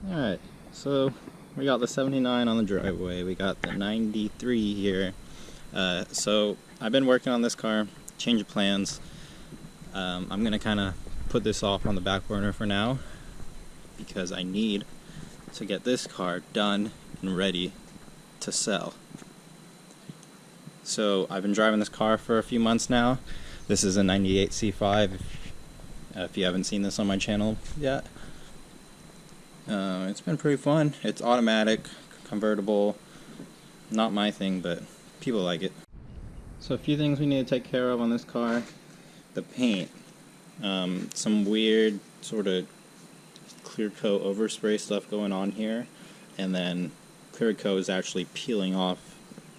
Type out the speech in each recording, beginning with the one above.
Alright, so we got the 79 on the driveway, we got the 93 here. So I've been working on this car, change of plans. I'm going to kind of put this off on the back burner for now because I need to get this car done and ready to sell. So I've been driving this car for a few months now. This is a 98 C5 if you haven't seen this on my channel yet. It's been pretty fun. It's automatic, convertible, not my thing, but people like it. So a few things we need to take care of on this car. The paint. Some weird sort of clear coat overspray stuff going on here, and then clear coat is actually peeling off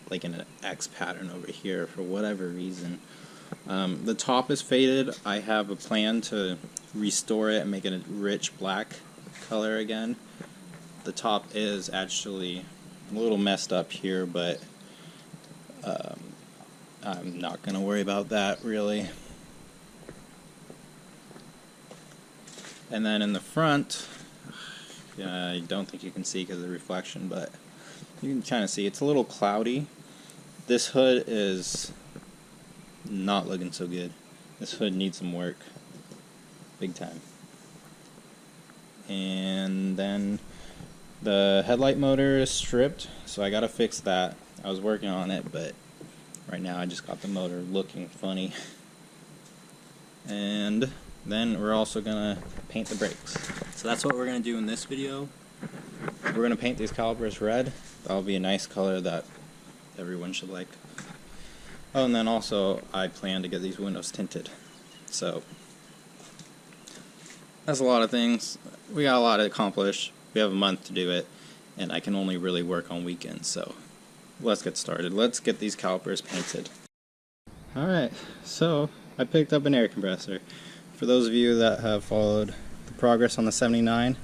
like in an X pattern over here for whatever reason. The top is faded. I have a plan to restore it and make it a rich black color again. The top is actually a little messed up here, but I'm not going to worry about that really. And then in the front, I don't think you can see because of the reflection, but you can kind of see it's a little cloudy. This hood is not looking so good. This hood needs some work, big time. And then the headlight motor is stripped, so I gotta fix that. I was working on it, but right now I just got the motor looking funny. And then we're also gonna paint the brakes. So that's what we're gonna do in this video. We're gonna paint these calipers red. That'll be a nice color that everyone should like. Oh, and then also I plan to get these windows tinted. So that's a lot of things. We got a lot to accomplish. We have a month to do it, and I can only really work on weekends, so let's get started. Let's get these calipers painted. Alright, so I picked up an air compressor. For those of you that have followed the progress on the 79,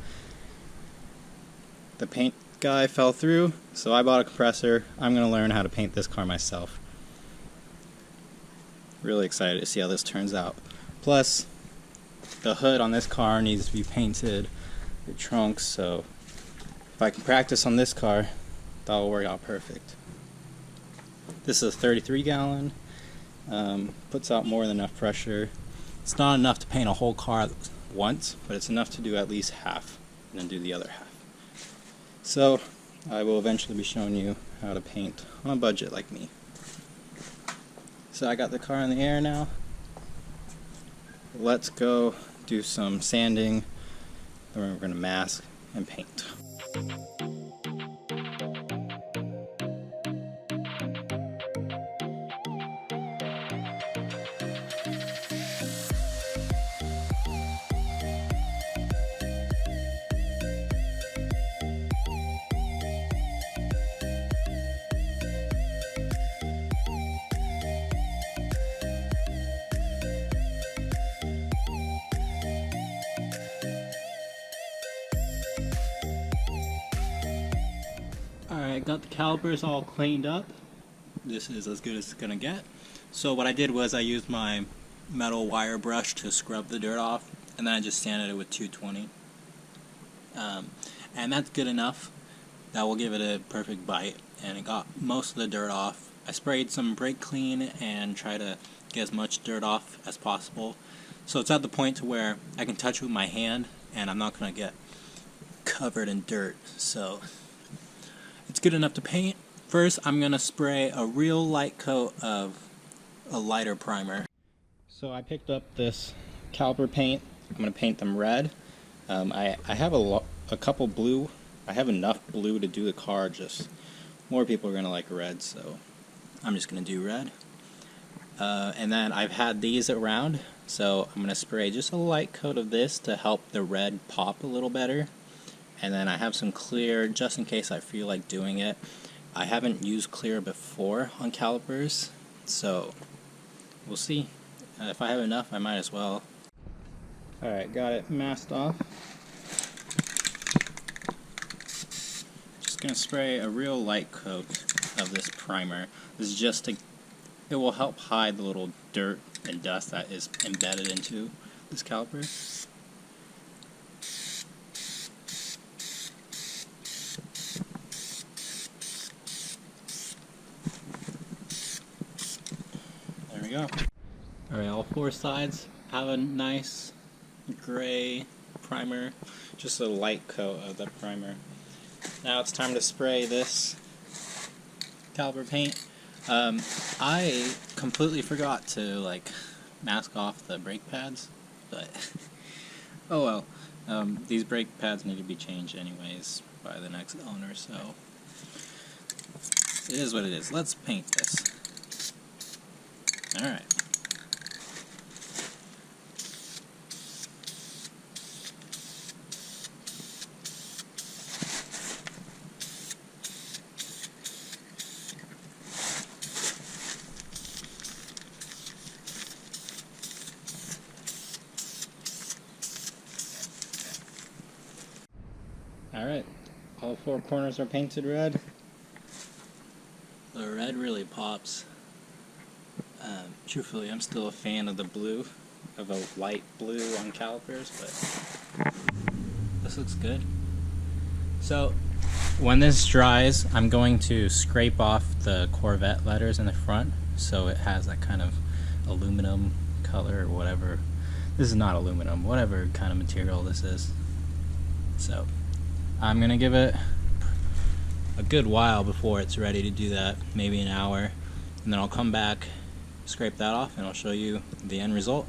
the paint guy fell through, so I bought a compressor. I'm going to learn how to paint this car myself. Really excited to see how this turns out. Plus, the hood on this car needs to be painted, the trunk, so if I can practice on this car, that'll work out perfect. This is a 33 gallon, puts out more than enough pressure. It's not enough to paint a whole car at once, but it's enough to do at least half, and then do the other half. So, I will eventually be showing you how to paint on a budget like me. So I got the car in the air now. Let's go do some sanding, then we're going to mask and paint. Alright, got the calipers all cleaned up. This is as good as it's gonna get. So what I did was I used my metal wire brush to scrub the dirt off, and then I just sanded it with 220. And that's good enough. That will give it a perfect bite, and it got most of the dirt off. I sprayed some brake clean and try to get as much dirt off as possible. So it's at the point to where I can touch it with my hand and I'm not gonna get covered in dirt. So it's good enough to paint. First, I'm going to spray a real light coat of a lighter primer. So I picked up this caliper paint. I'm going to paint them red. I have a couple blue. I have enough blue to do the car, just more people are going to like red, so I'm just going to do red. And then I've had these around, so I'm going to spray just a light coat of this to help the red pop a little better. And then I have some clear, just in case I feel like doing it. I haven't used clear before on calipers, so we'll see. If I have enough, I might as well. Alright, got it masked off. Just going to spray a real light coat of this primer. This is just to, it will help hide the little dirt and dust that is embedded into this caliper. go. Alright, all four sides have a nice gray primer, just a light coat of the primer. Now it's time to spray this caliper paint. I completely forgot to mask off the brake pads, but oh well. These brake pads need to be changed anyways by the next owner, so it is what it is. Let's paint this. Alright. Alright, all four corners are painted red. The red really pops. Truthfully, I'm still a fan of the blue, of a light blue on calipers, but this looks good. So, when this dries, I'm going to scrape off the Corvette letters in the front, so it has that kind of aluminum color or whatever. This is not aluminum, whatever kind of material this is. So, I'm going to give it a good while before it's ready to do that, maybe an hour, and then I'll come back, scrape that off, and I'll show you the end result.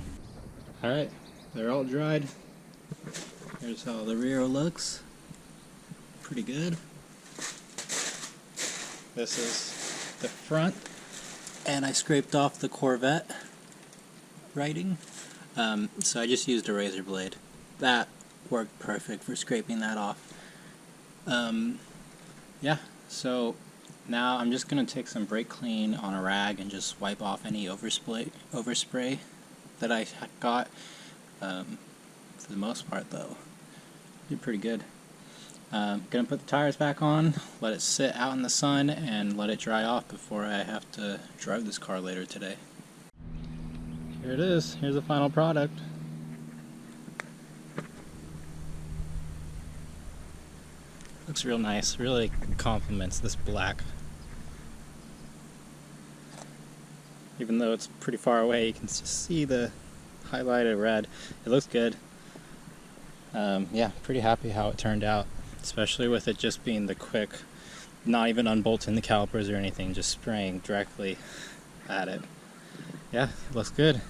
Alright, they're all dried. Here's how the rear looks. Pretty good. This is the front, and I scraped off the Corvette writing, so I just used a razor blade. That worked perfect for scraping that off. Yeah, so now I'm just going to take some brake clean on a rag and just wipe off any overspray that I got. For the most part though, did pretty good. Going to put the tires back on, let it sit out in the sun, and let it dry off before I have to drive this car later today. Here it is, here's the final product. Looks real nice, really complements this black. Even though it's pretty far away, you can just see the highlighted red. It looks good. Yeah, pretty happy how it turned out, especially with it just being the quick, not even unbolting the calipers or anything, just spraying directly at it. Yeah, it looks good.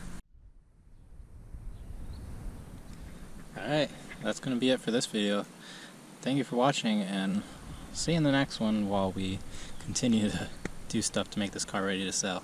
Alright, that's going to be it for this video. Thank you for watching, and see you in the next one while we continue to do stuff to make this car ready to sell.